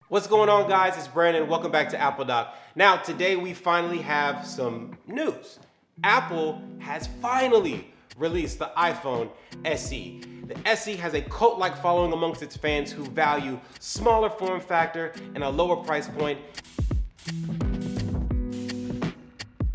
What's going on, guys? It's Brandon. Welcome back to Apple Doc. Now, today we finally have some news. Apple has finally released the iPhone SE. The SE has a cult-like following amongst its fans who value smaller form factor and a lower price point.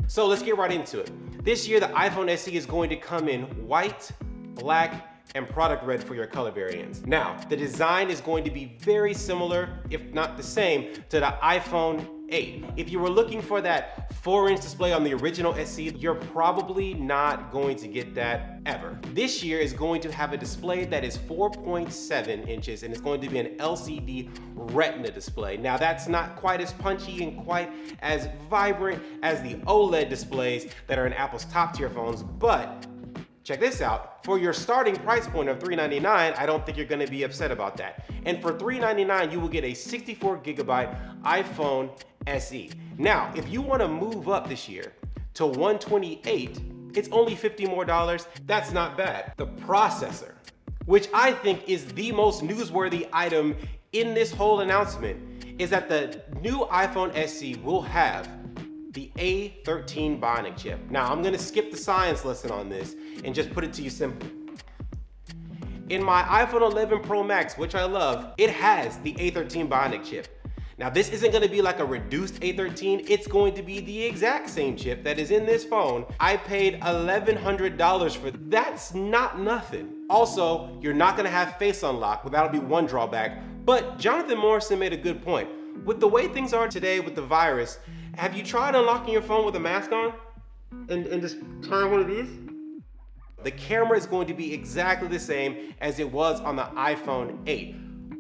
So let's get right into it. This year, the iPhone SE is going to come in white, black, and product red for your color variants. Now, the design is going to be very similar, if not the same, to the iPhone 8. If you were looking for that 4-inch display on the original SE, you're probably not going to get that ever. This year is going to have a display that is 4.7 inches and it's going to be an LCD Retina display. Now, that's not quite as punchy and quite as vibrant as the OLED displays that are in Apple's top tier phones, but check this out. For your starting price point of $399, I don't think you're gonna be upset about that. And for $399, you will get a 64 gigabyte iPhone SE. Now, if you wanna move up this year to 128, it's only $50 more. That's not bad. The processor, which I think is the most newsworthy item in this whole announcement, is that the new iPhone SE will have the A13 Bionic chip. Now, I'm gonna skip the science lesson on this and just put it to you simple. In my iPhone 11 Pro Max, which I love, it has the A13 Bionic chip. Now, this isn't gonna be like a reduced A13, it's going to be the exact same chip that is in this phone. I paid $1,100 for that. That's not nothing. Also, you're not gonna have Face Unlock, but that'll be one drawback. But Jonathan Morrison made a good point. With the way things are today with the virus, have you tried unlocking your phone with a mask on and just trying one of these? The camera is going to be exactly the same as it was on the iPhone 8.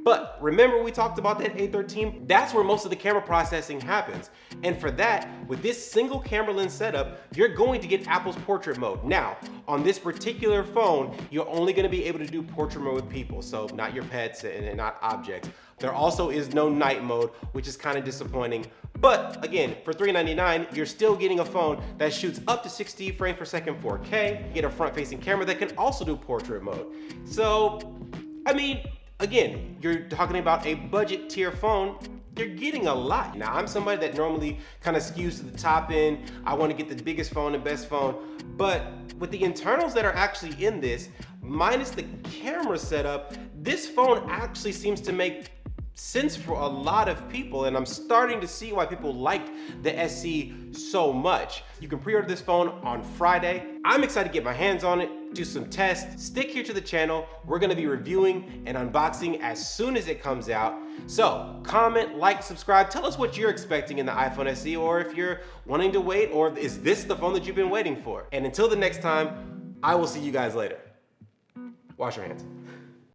But remember we talked about that A13? That's where most of the camera processing happens. And for that, with this single camera lens setup, you're going to get Apple's portrait mode. Now, on this particular phone, you're only gonna be able to do portrait mode with people, so not your pets and not objects. There also is no night mode, which is kind of disappointing. But again, for $399, you're still getting a phone that shoots up to 60 frames per second 4K. You get a front-facing camera that can also do portrait mode. So, I mean, again, you're talking about a budget tier phone, you're getting a lot. Now, I'm somebody that normally kind of skews to the top end. I want to get the biggest phone and best phone. But with the internals that are actually in this, minus the camera setup, this phone actually seems to make sense for a lot of people, and I'm starting to see why people liked the SE so much. You can pre-order this phone on Friday. I'm excited to get my hands on it, do some tests. Stick here to the channel. We're gonna be reviewing and unboxing as soon as it comes out. So comment, like, subscribe. Tell us what you're expecting in the iPhone SE, or if you're wanting to wait, or is this the phone that you've been waiting for? And until the next time, I will see you guys later. Wash your hands.